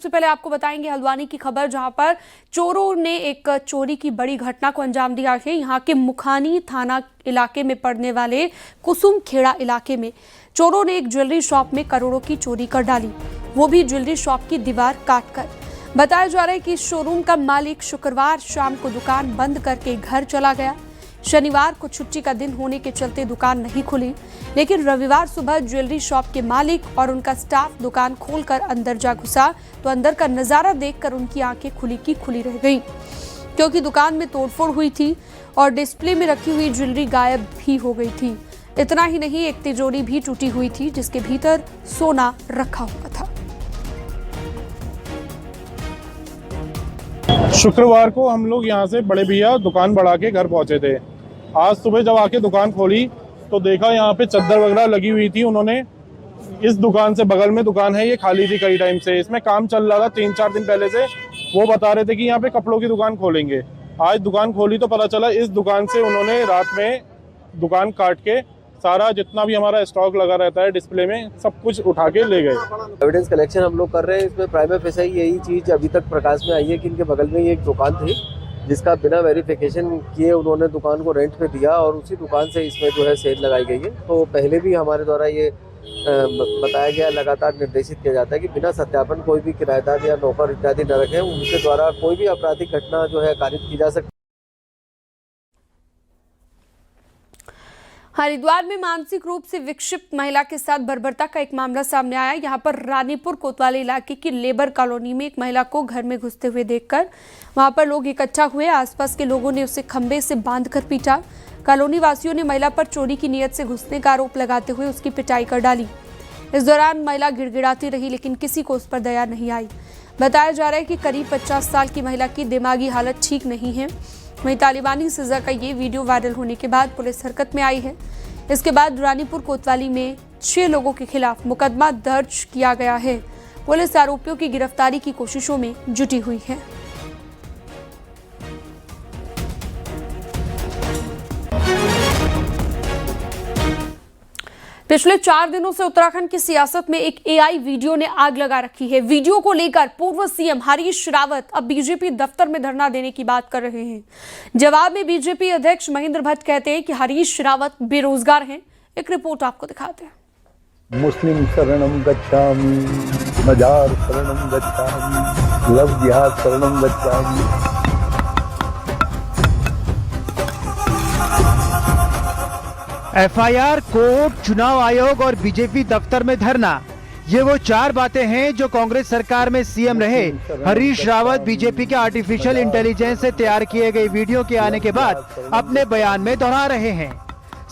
सबसे पहले आपको बताएंगे हल्द्वानी की खबर, जहां पर चोरों ने एक चोरी की बड़ी घटना को अंजाम दिया है। यहां के मुखानी थाना इलाके में पड़ने वाले कुसुम खेड़ा इलाके में चोरों ने एक ज्वेलरी शॉप में करोड़ों की चोरी कर डाली, वो भी ज्वेलरी शॉप की दीवार काटकर। बताया जा रहा है कि शोरूम का मालिक शुक्रवार शाम को दुकान बंद करके घर चला गया। शनिवार को छुट्टी का दिन होने के चलते दुकान नहीं खुली, लेकिन रविवार सुबह ज्वेलरी शॉप के मालिक और उनका स्टाफ दुकान खोलकर अंदर जा घुसा तो अंदर का नजारा देखकर उनकी आंखें खुली की खुली रह गईं, क्योंकि दुकान में तोड़फोड़ हुई थी और डिस्प्ले में रखी हुई ज्वेलरी गायब भी हो गई थी। इतना ही नहीं, एक तिजोरी भी टूटी हुई थी जिसके भीतर सोना रखा हुआ था। शुक्रवार को हम लोग यहाँ से बड़े भैया दुकान बढ़ा के घर पहुंचे थे। आज सुबह जब आके दुकान खोली तो देखा यहाँ पे चद्दर वगैरह लगी हुई थी। उन्होंने इस दुकान से, बगल में दुकान है, ये खाली थी कई टाइम से, इसमें काम चल रहा था 3-4 दिन पहले से। वो बता रहे थे कि यहाँ पे कपड़ों की दुकान खोलेंगे। आज दुकान खोली तो पता चला इस दुकान से उन्होंने रात में दुकान काट के सारा जितना भी हमारा स्टॉक लगा रहता है डिस्प्ले में, सब कुछ उठा के ले गए। एविडेंस कलेक्शन हम लोग कर रहे हैं। इसमें प्राइमा फेसा यही चीज़ अभी तक प्रकाश में आई है कि इनके बगल में ही एक दुकान थी जिसका बिना वेरिफिकेशन किए उन्होंने दुकान को रेंट पे दिया और उसी दुकान से इसमें जो है सेल लगाई गई है। तो पहले भी हमारे द्वारा ये बताया गया, लगातार निर्देशित किया जाता है कि बिना सत्यापन कोई भी किराएदार या नौकर इत्यादि न रखें। उनके द्वारा कोई भी आपराधिक घटना जो है कारित की जा सकती। हरिद्वार में मानसिक रूप से विक्षिप्त महिला के साथ बर्बरता का एक मामला सामने आया। यहां पर रानीपुर कोतवाली इलाके की लेबर कॉलोनी में एक महिला को घर में घुसते हुए देखकर वहां पर लोग इकट्ठा हुए। आसपास के लोगों ने उसे खंबे से बांधकर पीटा। कॉलोनी वासियों ने महिला पर चोरी की नीयत से घुसने का आरोप लगाते हुए उसकी पिटाई कर डाली। इस दौरान महिला गिड़गिड़ाती रही, लेकिन किसी को उस पर दया नहीं आई। बताया जा रहा है कि करीब 50 साल की महिला की दिमागी हालत ठीक नहीं है। वहीं तालिबानी सजा का ये वीडियो वायरल होने के बाद पुलिस हरकत में आई है। इसके बाद रानीपुर कोतवाली में 6 लोगों के खिलाफ मुकदमा दर्ज किया गया है। पुलिस आरोपियों की गिरफ्तारी की कोशिशों में जुटी हुई है। पिछले 4 दिनों से उत्तराखंड की सियासत में एक एआई वीडियो ने आग लगा रखी है। वीडियो को लेकर पूर्व सीएम हरीश रावत अब बीजेपी दफ्तर में धरना देने की बात कर रहे हैं। जवाब में बीजेपी अध्यक्ष महेंद्र भट्ट कहते हैं कि हरीश रावत बेरोजगार हैं। एक रिपोर्ट आपको दिखाते हैं। मुस्लिम शरणम गच्छामि, मजार शरणम गच्छामि, लव जिहाद शरणम गच्छामि। एफआईआर, कोर्ट, चुनाव आयोग और बीजेपी दफ्तर में धरना, ये वो 4 बातें हैं जो कांग्रेस सरकार में सीएम रहे हरीश रावत बीजेपी के आर्टिफिशियल इंटेलिजेंस से तैयार किए गए वीडियो के आने के बाद अपने बयान में दोहरा रहे हैं।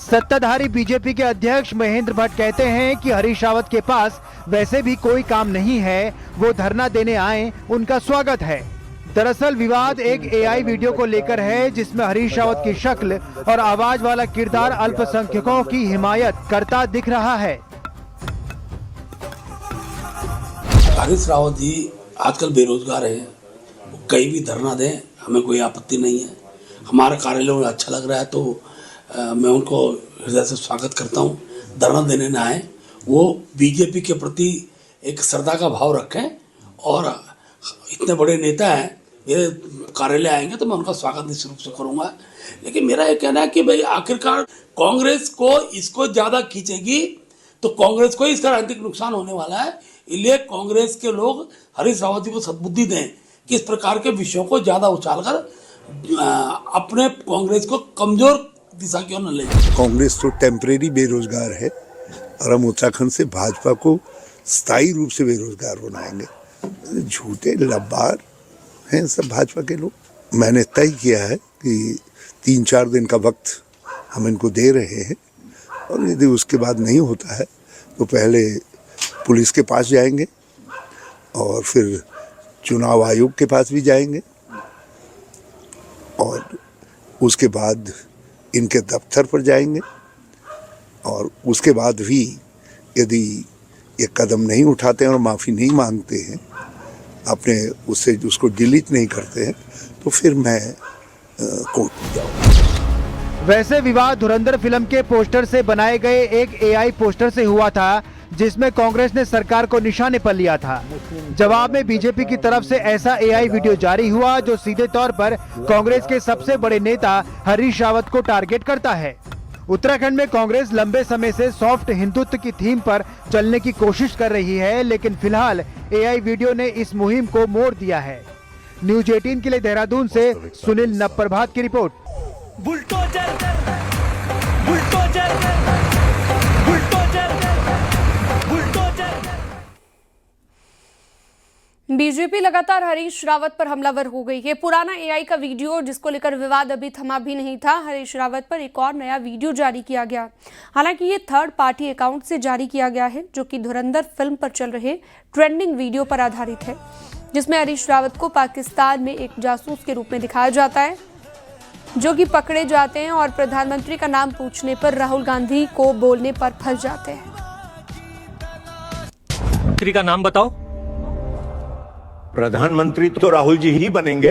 सत्ताधारी बीजेपी के अध्यक्ष महेंद्र भट्ट कहते हैं कि हरीश रावत के पास वैसे भी कोई काम नहीं है, वो धरना देने आए, उनका स्वागत है। दरअसल विवाद एक एआई वीडियो को लेकर है जिसमें हरीश रावत की शक्ल और आवाज वाला किरदार अल्पसंख्यकों की हिमायत करता दिख रहा है। हरीश रावत जी आजकल बेरोजगार हैं, कहीं भी धरना दें, हमें कोई आपत्ति नहीं है। हमारा कार्यालय में अच्छा लग रहा है तो मैं उनको हृदय से स्वागत करता हूँ। धरना देने न आए, वो बीजेपी के प्रति एक श्रद्धा का भाव रखें और इतने बड़े नेता हैं, मेरे कार्यालय आएंगे तो मैं उनका स्वागत निश्चित रूप से करूंगा। लेकिन मेरा ये कहना है कि भाई आखिरकार कांग्रेस को इसको ज़्यादा खींचेगी तो कांग्रेस को इसका राजनीतिक नुकसान होने वाला है। इसलिए कांग्रेस के लोग हरीश रावत जी को सद्बुद्धि दें कि इस प्रकार के विषयों को ज़्यादा उछालकर अपने कांग्रेस को कमजोर दिशा की ओर न ले जाए। कांग्रेस तो टेम्परेरी बेरोजगार है और हम उत्तराखंड से भाजपा को स्थायी रूप से बेरोजगार बनाएंगे। झूठे लब्बार हैं सब भाजपा के लोग। मैंने तय किया है कि 3-4 दिन का वक्त हम इनको दे रहे हैं और यदि उसके बाद नहीं होता है तो पहले पुलिस के पास जाएंगे और फिर चुनाव आयोग के पास भी जाएंगे और उसके बाद इनके दफ्तर पर जाएंगे और उसके बाद भी यदि ये कदम नहीं उठाते हैं और माफ़ी नहीं मांगते हैं, अपने उससे उसको डिलीट नहीं करते हैं, तो फिर मैं कोर्ट में जाऊंगा। वैसे विवाद धुरंधर फिल्म के पोस्टर से बनाए गए एक एआई पोस्टर से हुआ था जिसमें कांग्रेस ने सरकार को निशाने पर लिया था। जवाब में बीजेपी की तरफ से ऐसा एआई वीडियो जारी हुआ जो सीधे तौर पर कांग्रेस के सबसे बड़े नेता हरीश रावत को टारगेट करता है। उत्तराखंड में कांग्रेस लंबे समय से सॉफ्ट हिंदुत्व की थीम पर चलने की कोशिश कर रही है, लेकिन फिलहाल एआई वीडियो ने इस मुहिम को मोड़ दिया है। न्यूज 18 के लिए देहरादून से सुनील नवप्रभात की report. Bulldozer bulldozer bulldozer bulldozer. BJP लगातार हरीश रावत पर हमलावर हो गई है। पुराना एआई का वीडियो जिसको लेकर विवाद अभी थमा भी नहीं था, हरीश रावत पर एक और नया वीडियो जारी किया गया। हालांकि ये थर्ड पार्टी अकाउंट से जारी किया गया है, जो कि धुरंधर फिल्म पर चल रहे ट्रेंडिंग वीडियो पर आधारित है, जिसमें हरीश रावत को पाकिस्तान में एक जासूस के रूप में दिखाया जाता है, जो कि पकड़े जाते हैं और प्रधानमंत्री का नाम पूछने पर राहुल गांधी को बोलने पर फंस जाते हैं। मंत्री का नाम बताओ। प्रधानमंत्री तो राहुल जी ही बनेंगे।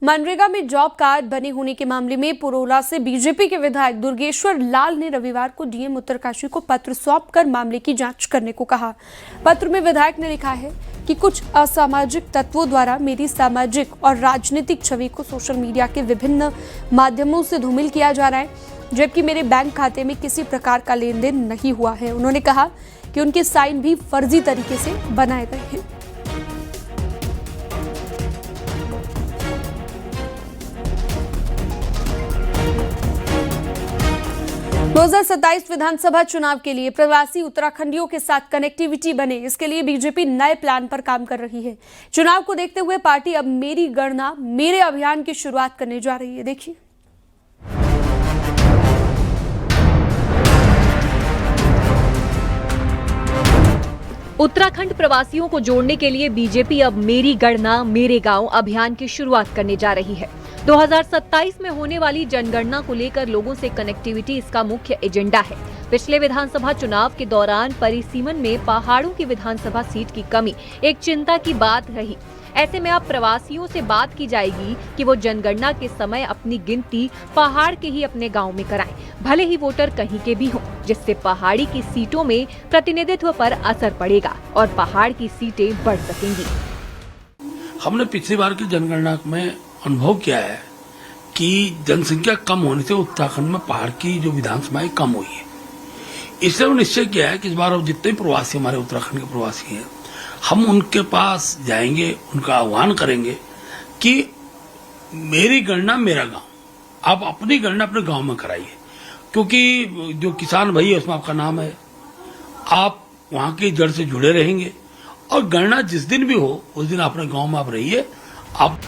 मनरेगा में जॉब कार्ड बने होने के मामले में पुरोला से बीजेपी के विधायक दुर्गेश्वर लाल ने रविवार को डीएम उत्तरकाशी को पत्र सौंपकर मामले की जांच करने को कहा। पत्र में विधायक ने लिखा है कि कुछ असामाजिक तत्वों द्वारा मेरी सामाजिक और राजनीतिक छवि को सोशल मीडिया के विभिन्न माध्यमों से धूमिल किया जा रहा है, जबकि मेरे बैंक खाते में किसी प्रकार का लेन देन नहीं हुआ है। उन्होंने कहा कि उनके साइन भी फर्जी तरीके से बनाए गए हैं। 2027 विधानसभा चुनाव के लिए प्रवासी उत्तराखंडियों के साथ कनेक्टिविटी बने, इसके लिए बीजेपी नए प्लान पर काम कर रही है। चुनाव को देखते हुए पार्टी अब मेरी गणना मेरे अभियान की शुरुआत करने जा रही है। देखिए। उत्तराखंड प्रवासियों को जोड़ने के लिए बीजेपी अब मेरी गणना मेरे गांव अभियान की शुरुआत करने जा रही है। 2027 में होने वाली जनगणना को लेकर लोगों से कनेक्टिविटी इसका मुख्य एजेंडा है। पिछले विधानसभा चुनाव के दौरान परिसीमन में पहाड़ों की विधानसभा सीट की कमी एक चिंता की बात रही। ऐसे में अब प्रवासियों से बात की जाएगी कि वो जनगणना के समय अपनी गिनती पहाड़ के ही अपने गांव में कराएं, भले ही वोटर कहीं के भी हों, जिससे पहाड़ी की सीटों में प्रतिनिधित्व पर असर पड़ेगा और पहाड़ की सीटें बढ़ सकेंगी। हमने पिछली बार की जनगणना में अनुभव किया है कि जनसंख्या कम होने से उत्तराखंड में पहाड़ की जो विधानसभाएं कम हुई है। इसलिए हमने निश्चय किया है कि इस बार जितने प्रवासी हमारे उत्तराखंड के प्रवासी हैं, हम उनके पास जाएंगे, उनका आह्वान करेंगे कि मेरी गणना मेरा गांव, आप अपनी गणना अपने गांव में कराइए, क्योंकि जो किसान भाई है उसमें आपका नाम है, आप वहां की जड़ से जुड़े रहेंगे और गणना जिस दिन भी हो उस दिन अपने गांव में आप रहिए। आप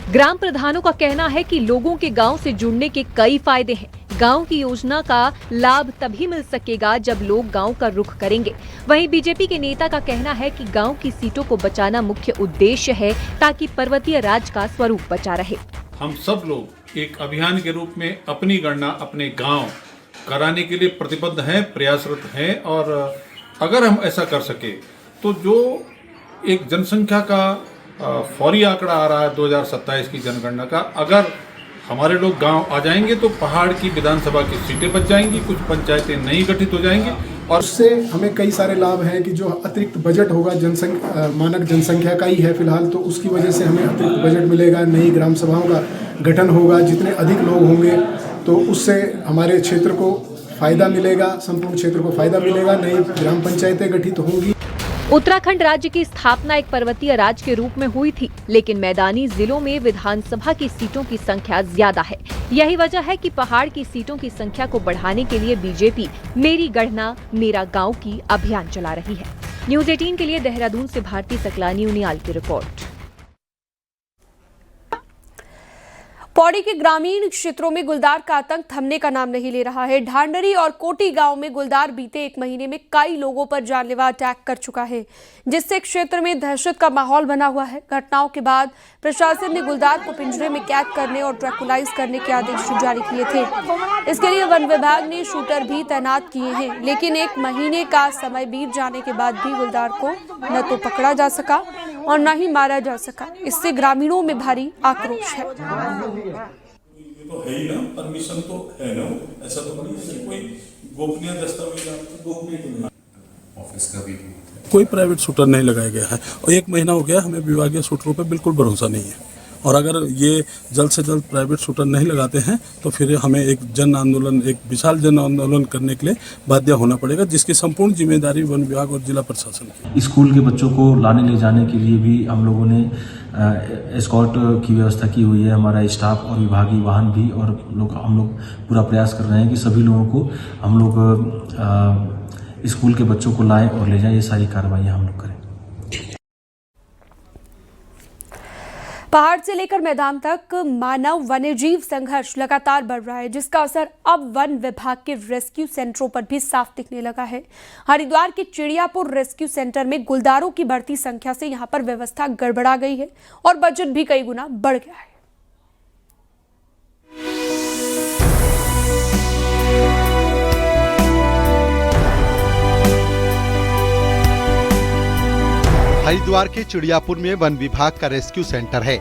ग्राम प्रधानों का कहना है कि लोगों के गांव से जुड़ने के कई फायदे हैं। गांव की योजना का लाभ तभी मिल सकेगा जब लोग गांव का रुख करेंगे। वहीं बीजेपी के नेता का कहना है कि गांव की सीटों को बचाना मुख्य उद्देश्य है ताकि पर्वतीय राज का स्वरूप बचा रहे। हम सब लोग एक अभियान के रूप में अपनी गणना अपने गांव कराने के लिए प्रतिबद्ध हैं, प्रयासरत हैं और अगर हम ऐसा कर सके तो जो एक जनसंख्या का फौरी आंकड़ा आ रहा है 2027 की जनगणना का, अगर हमारे लोग गांव आ जाएंगे तो पहाड़ की विधानसभा की सीटें बच जाएंगी, कुछ पंचायतें नई गठित हो जाएंगी और उससे हमें कई सारे लाभ हैं कि जो अतिरिक्त बजट होगा मानक जनसंख्या का ही है फिलहाल, तो उसकी वजह से हमें अतिरिक्त बजट मिलेगा, नई ग्राम सभाओं का गठन होगा, जितने अधिक लोग होंगे तो उससे हमारे क्षेत्र को फायदा मिलेगा, संपूर्ण क्षेत्र को फायदा मिलेगा, नई ग्राम पंचायतें गठित होंगी। उत्तराखंड राज्य की स्थापना एक पर्वतीय राज्य के रूप में हुई थी, लेकिन मैदानी जिलों में विधानसभा की सीटों की संख्या ज्यादा है। यही वजह है कि पहाड़ की सीटों की संख्या को बढ़ाने के लिए बीजेपी मेरी गणना मेरा गांव की अभियान चला रही है। न्यूज 18 के लिए देहरादून से भारती सकलानी उनियाल की रिपोर्ट। पौड़ी के ग्रामीण क्षेत्रों में गुलदार का आतंक थमने का नाम नहीं ले रहा है। ढांडरी और कोटी गांव में गुलदार बीते एक महीने में कई लोगों पर जानलेवा अटैक कर चुका है, जिससे क्षेत्र में दहशत का माहौल बना हुआ है। घटनाओं के बाद प्रशासन ने गुलदार को पिंजरे में कैद करने और ट्रैकुलाइज करने के आदेश जारी किए थे। इसके लिए वन विभाग ने शूटर भी तैनात किए हैं, लेकिन एक महीने का समय बीत जाने के बाद भी गुलदार को न तो पकड़ा जा सका और न ही मारा जा सका। इससे ग्रामीणों में भारी आक्रोश है। तो है ही ना, परमिशन तो है ना, ऐसा तो नहीं है कि कोई गोपनीय दस्तावेज गोपनीय तो नहीं। ऑफिस का भी कोई प्राइवेट शूटर नहीं लगाया गया है और 1 महीना हो गया, हमें विभागीय शूटरों पे बिल्कुल भरोसा नहीं है। और अगर ये जल्द से जल्द प्राइवेट शूटर नहीं लगाते हैं तो फिर हमें एक विशाल जन आंदोलन करने के लिए बाध्य होना पड़ेगा, जिसकी संपूर्ण जिम्मेदारी वन विभाग और जिला प्रशासन की। स्कूल के बच्चों को लाने ले जाने के लिए भी हम लोगों ने एस्कॉर्ट की व्यवस्था की हुई है, हमारा स्टाफ और विभागीय वाहन भी, और हम लोग पूरा प्रयास कर रहे हैं कि सभी लोगों को हम लोग स्कूल के बच्चों को लाएं और ले जाएं। ये सारी कार्रवाइयाँ हम लोग करें। पहाड़ से लेकर मैदान तक मानव वन्यजीव संघर्ष लगातार बढ़ रहा है, जिसका असर अब वन विभाग के रेस्क्यू सेंटरों पर भी साफ दिखने लगा है। हरिद्वार के चिड़ियापुर रेस्क्यू सेंटर में गुलदारों की बढ़ती संख्या से यहां पर व्यवस्था गड़बड़ा गई है और बजट भी कई गुना बढ़ गया है। हरिद्वार के चिड़ियापुर में वन विभाग का रेस्क्यू सेंटर है।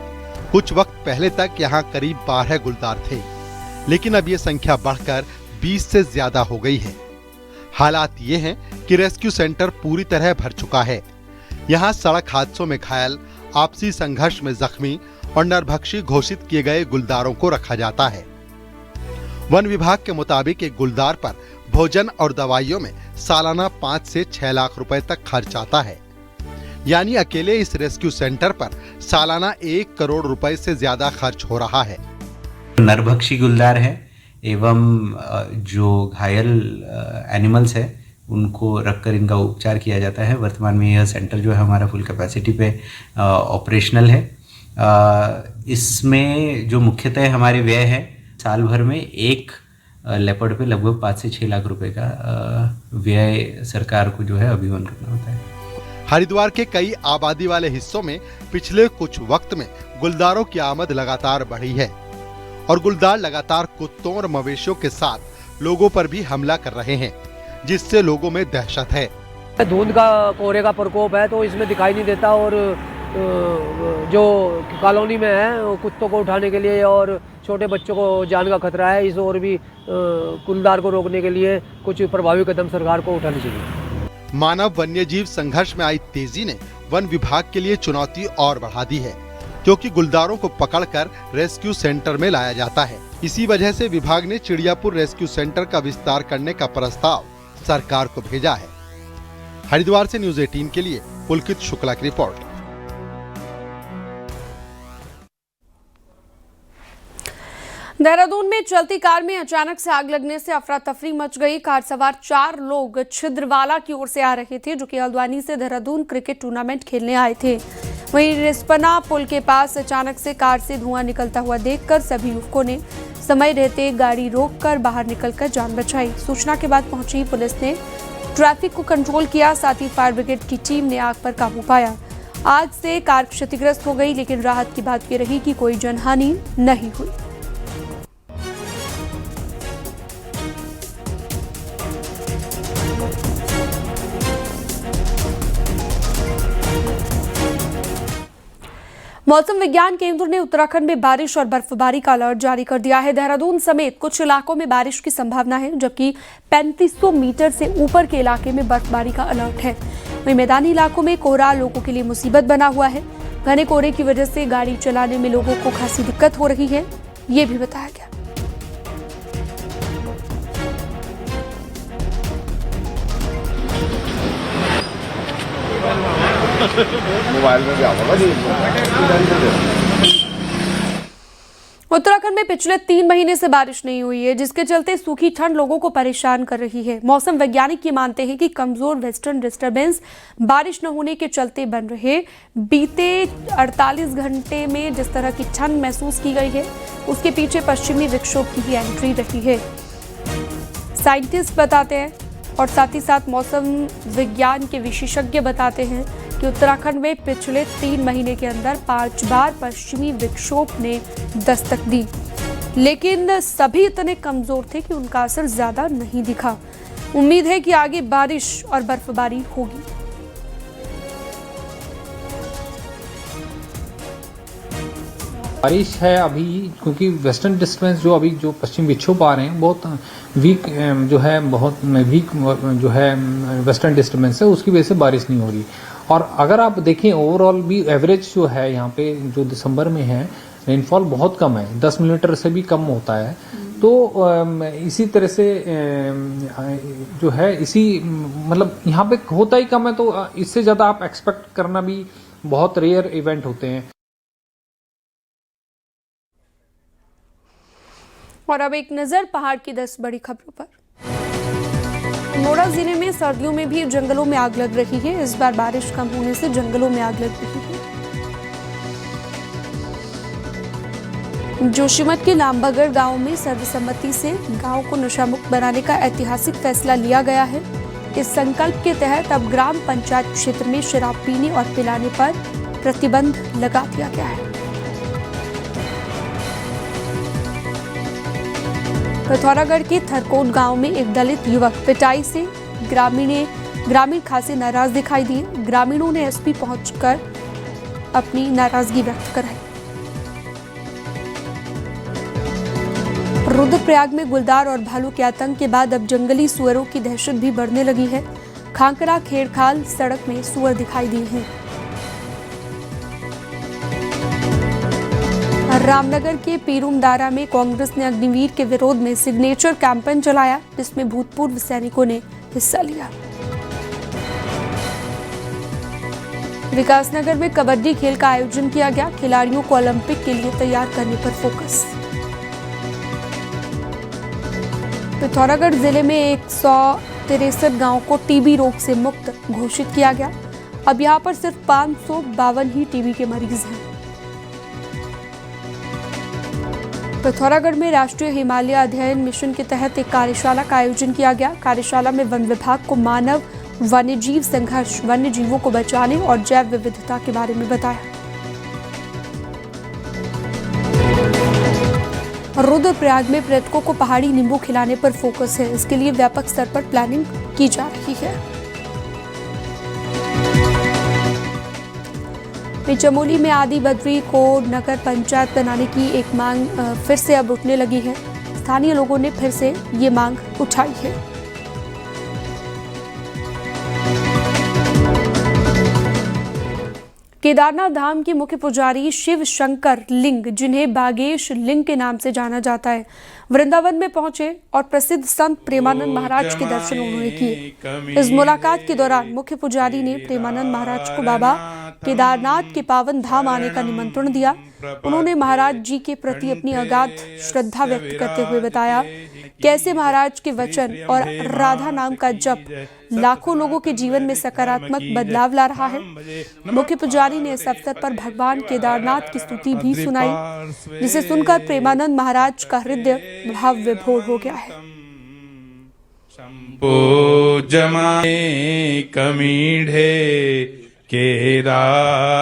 कुछ वक्त पहले तक यहाँ करीब 12 गुलदार थे, लेकिन अब ये संख्या बढ़कर 20 से ज्यादा हो गई है। हालात ये हैं कि रेस्क्यू सेंटर पूरी तरह भर चुका है। यहाँ सड़क हादसों में घायल, आपसी संघर्ष में जख्मी और नरभक्षी घोषित किए गए गुलदारों को रखा जाता है। वन विभाग के मुताबिक एक गुलदार पर भोजन और दवाइयों में सालाना 5 से 6 लाख रुपए तक खर्च आता है। यानी अकेले इस रेस्क्यू सेंटर पर सालाना 1 करोड़ रुपए से ज्यादा खर्च हो रहा है। नरभक्षी गुलदार है एवं जो घायल एनिमल्स है उनको रखकर इनका उपचार किया जाता है। वर्तमान में यह सेंटर जो है हमारा फुल कैपेसिटी पे ऑपरेशनल है। इसमें जो मुख्यतः हमारे व्यय है, साल भर में एक लेपर्ड पे लगभग 5 से 6 लाख रुपए का व्यय सरकार को जो है अभिवन करना होता है। हरिद्वार के कई आबादी वाले हिस्सों में पिछले कुछ वक्त में गुलदारों की आमद लगातार बढ़ी है और गुलदार लगातार कुत्तों और मवेशियों के साथ लोगों पर भी हमला कर रहे हैं, जिससे लोगों में दहशत है। धुंध का कोहरे का प्रकोप है तो इसमें दिखाई नहीं देता, और जो कॉलोनी में है कुत्तों को उठाने के लिए और छोटे बच्चों को जान का खतरा है, इस और भी गुलदार को रोकने के लिए कुछ प्रभावी कदम सरकार को उठाने चाहिए। मानव वन्यजीव संघर्ष में आई तेजी ने वन विभाग के लिए चुनौती और बढ़ा दी है, क्योंकि गुलदारों को पकड़कर रेस्क्यू सेंटर में लाया जाता है। इसी वजह से विभाग ने चिड़ियापुर रेस्क्यू सेंटर का विस्तार करने का प्रस्ताव सरकार को भेजा है। हरिद्वार से न्यूज़ 18 के लिए पुलकित शुक्ला की रिपोर्ट। देहरादून में चलती कार में अचानक से आग लगने से अफरा तफरी मच गई। कार सवार 4 लोग छिद्रवाला की ओर से आ रहे थे, जो कि हल्द्वानी से देहरादून क्रिकेट टूर्नामेंट खेलने आए थे। वहीं रिस्पना पुल के पास अचानक से कार से धुआं निकलता हुआ देखकर सभी युवकों ने समय रहते गाड़ी रोककर बाहर निकलकर जान बचाई। सूचना के बाद पहुंची पुलिस ने ट्रैफिक को कंट्रोल किया, साथ ही फायर ब्रिगेड की टीम ने आग पर काबू पाया। आग से कार क्षतिग्रस्त हो गई, लेकिन राहत की बात यह रही कि कोई जनहानि नहीं हुई। मौसम विज्ञान केंद्र ने उत्तराखंड में बारिश और बर्फबारी का अलर्ट जारी कर दिया है। देहरादून समेत कुछ इलाकों में बारिश की संभावना है, जबकि 3500 मीटर से ऊपर के इलाके में बर्फबारी का अलर्ट है। वहीं मैदानी इलाकों में कोहरा लोगों के लिए मुसीबत बना हुआ है। घने कोहरे की वजह से गाड़ी चलाने में लोगों को खासी दिक्कत हो रही है, ये भी बताया गया। मोबाइल में उत्तराखंड में पिछले 3 महीने से बारिश नहीं हुई है, जिसके चलते सूखी ठंड लोगों को परेशान कर रही है। मौसम वैज्ञानिक ये मानते हैं कि कमजोर वेस्टर्न डिस्टर्बेंस बारिश न होने के चलते बन रहे। बीते 48 घंटे में जिस तरह की ठंड महसूस की गई है, उसके पीछे पश्चिमी विक्षोभ की ही एंट्री रही है, साइंटिस्ट बताते हैं। और साथ ही साथ मौसम विज्ञान के विशेषज्ञ बताते हैं कि उत्तराखंड में पिछले 3 महीने के अंदर 5 बार पश्चिमी विक्षोभ ने दस्तक दी, लेकिन सभी इतने कमजोर थे कि उनका असर ज्यादा नहीं दिखा। उम्मीद है कि आगे बारिश और बर्फबारी होगी। बारिश है अभी, क्योंकि वेस्टर्न डिस्टर्बेंस जो अभी जो पश्चिम विक्षोभ आ रहे हैं बहुत वीक जो है, बहुत वीक जो है वेस्टर्न डिस्टर्बेंस है, उसकी वजह से बारिश नहीं हो रही। और अगर आप देखें ओवरऑल भी एवरेज जो है यहाँ पे जो दिसंबर में है रेनफॉल बहुत कम है, 10 मिलीमीटर से भी कम होता है। तो इसी तरह से जो है इसी मतलब यहाँ पे होता ही कम है, तो इससे ज़्यादा आप एक्सपेक्ट करना भी बहुत रेयर इवेंट होते हैं। और अब एक नजर पहाड़ की 10 बड़ी खबरों पर। अल्मोड़ा जिले में सर्दियों में भी जंगलों में आग लग रही है। इस बार बारिश कम होने से जंगलों में आग लग रही है। जोशीमठ के लामबगड़ गांव में सर्वसम्मति से गांव को नशामुक्त बनाने का ऐतिहासिक फैसला लिया गया है। इस संकल्प के तहत अब ग्राम पंचायत क्षेत्र में शराब पीने और पिलाने पर प्रतिबंध लगा दिया गया है। पिथौरागढ़ के थरकोट गांव में एक दलित युवक पिटाई से ग्रामीण खासे नाराज दिखाई दिए। ग्रामीणों ने एसपी पहुंचकर अपनी नाराजगी व्यक्त कराई। रुद्रप्रयाग में गुलदार और भालू के आतंक के बाद अब जंगली सुअरों की दहशत भी बढ़ने लगी है। खांकरा खेड़खाल सड़क में सुअर दिखाई दिए हैं। रामनगर के पीरूमदारा में कांग्रेस ने अग्निवीर के विरोध में सिग्नेचर कैंपेन चलाया, जिसमें भूतपूर्व सैनिकों ने हिस्सा लिया। विकासनगर में कबड्डी खेल का आयोजन किया गया। खिलाड़ियों को ओलंपिक के लिए तैयार करने पर फोकस। पिथौरागढ़ जिले में 163 गांवों को टीबी रोग से मुक्त घोषित किया गया। अब यहां पर सिर्फ 552 ही टीबी के मरीज हैं। पिथौरागढ़ में राष्ट्रीय हिमालय अध्ययन मिशन के तहत एक कार्यशाला का आयोजन किया गया। कार्यशाला में वन विभाग को मानव वन्यजीव संघर्ष, वन्य जीवों को बचाने और जैव विविधता के बारे में बताया। रुद्रप्रयाग में पर्यटकों को पहाड़ी नींबू खिलाने पर फोकस है। इसके लिए व्यापक स्तर पर प्लानिंग की जा रही है। चमोली में आदि बद्री को नगर पंचायत बनाने की एक मांग फिर से अब उठने लगी है। स्थानीय लोगों ने फिर से ये मांग उठाई है। केदारनाथ धाम के मुख्य पुजारी शिव शंकर लिंग, जिन्हें बागेश लिंग के नाम से जाना जाता है, वृंदावन में पहुंचे और प्रसिद्ध संत प्रेमानंद महाराज के दर्शन उन्होंने किए। इस मुलाकात के दौरान मुख्य पुजारी ने प्रेमानंद महाराज को बाबा केदारनाथ के पावन धाम आने का निमंत्रण दिया। उन्होंने महाराज जी के प्रति अपनी अगाध श्रद्धा व्यक्त करते हुए बताया कैसे महाराज के वचन और राधा नाम का जप लाखों लोगों के जीवन में सकारात्मक बदलाव ला रहा है। मुख्य पुजारी ने इस अवसर पर भगवान केदारनाथ की स्तुति भी सुनाई, जिसे सुनकर प्रेमानंद महाराज का हृदय भाव विभोर हो गया है। कमीढ़े केदारनाथम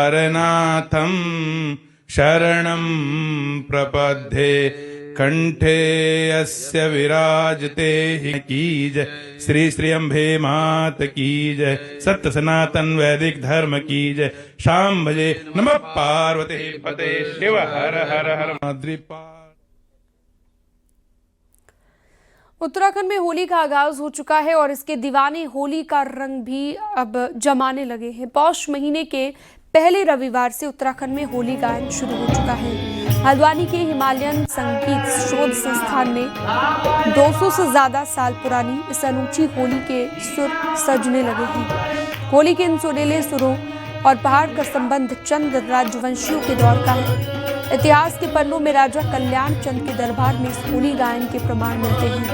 शरणं प्रपद्ये कंठे अस्य विराजते की जय। श्री श्री अम्बे मात की जय। सत्य सनातन वैदिक धर्म की जय। शाम भजे नमः पार्वती पते शिव हर हर हर माद्रिपा। उत्तराखंड में होली का आगाज हो चुका है और इसके दीवाने होली का रंग भी अब जमाने लगे हैं। पौष महीने के पहले रविवार से उत्तराखंड में होली गायन शुरू हो चुका है। हल्द्वानी के हिमालयन संगीत शोध संस्थान में 200 से ज्यादा साल पुरानी इस अनूठी होली के सुर सजने लगे हैं। होली के इन सुरीले सुरों और पहाड़ का संबंध चंद राजवंशियों के दौर का है। इतिहास के पन्नों में राजा कल्याण चंद के दरबार में इस होली गायन के प्रमाण मिलते हैं।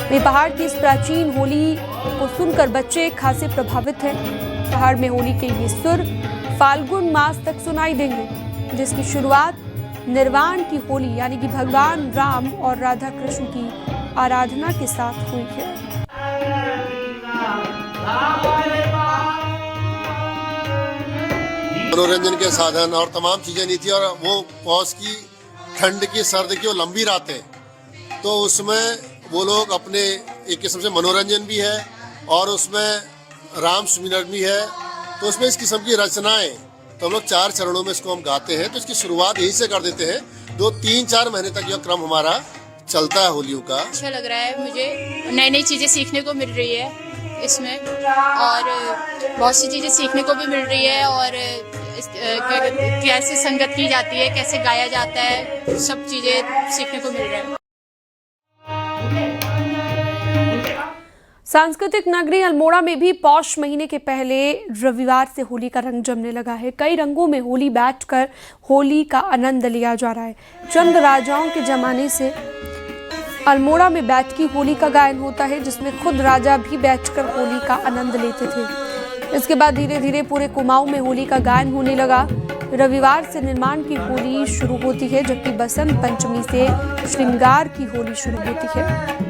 वे पहाड़ की इस प्राचीन होली को सुनकर बच्चे खासे प्रभावित हैं। पहाड़ में होली के ये सुर फाल्गुन मास तक सुनाई देंगे, जिसकी शुरुआत निर्वाण की होली यानी कि भगवान राम और राधा कृष्ण की आराधना के साथ हुई है। मनोरंजन के साधन और तमाम चीजें नहीं थी, और वो पौष की ठंड की सर्द की वो लंबी रातें, तो उसमें वो लोग अपने एक किस्म से मनोरंजन भी है और उसमें राम सुमिरन भी है। तो उसमें इस किस्म की रचनाएं तो हम लोग 4 चरणों में इसको हम गाते हैं। तो इसकी शुरुआत यहीं से कर देते हैं। 2-3-4 महीने तक यह क्रम हमारा चलता है होलियों का। अच्छा लग रहा है मुझे, नई नई चीज़ें सीखने को मिल रही है इसमें, और बहुत सी चीज़ें सीखने को भी मिल रही है, और कैसे संगत की जाती है, कैसे गाया जाता है, सब चीज़ें सीखने को मिल रहा है। सांस्कृतिक नगरी अल्मोड़ा में भी पौष महीने के पहले रविवार से होली का रंग जमने लगा है। कई रंगों में होली बैठकर होली का आनंद लिया जा रहा है। चंद राजाओं के जमाने से अल्मोड़ा में बैठ की होली का गायन होता है, जिसमें खुद राजा भी बैठकर होली का आनंद लेते थे। इसके बाद धीरे धीरे पूरे कुमाऊं में होली का गायन होने लगा। रविवार से निर्माण की होली शुरू होती है, जबकि बसंत पंचमी से श्रृंगार की होली शुरू होती है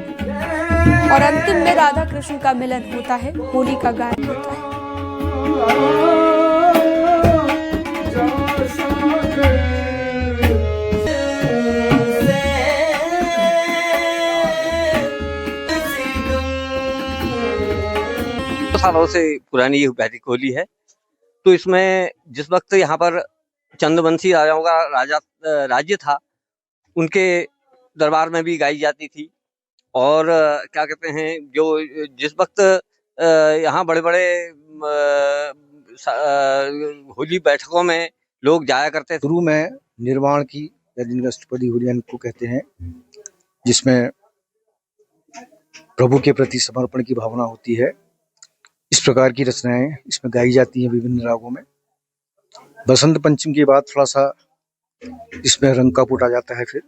और अंतिम में राधा कृष्ण का मिलन होता है, होली का गायन होता है। 2 सालों से पुरानी ये वैदिक होली है। तो इसमें जिस वक्त यहाँ पर चंद्रवंशी राजाओं का राज्य था, उनके दरबार में भी गाई जाती थी। और क्या कहते हैं, जो जिस वक्त यहाँ बड़े बड़े होली बैठकों में लोग जाया करते थे। शुरू में निर्वाण की या जिनका अष्टपदी होली को कहते हैं, जिसमें प्रभु के प्रति समर्पण की भावना होती है। इस प्रकार की रचनाएं इसमें गाई जाती हैं विभिन्न रागों में। बसंत पंचमी के बाद थोड़ा सा इसमें रंग का पुट आ जाता है। फिर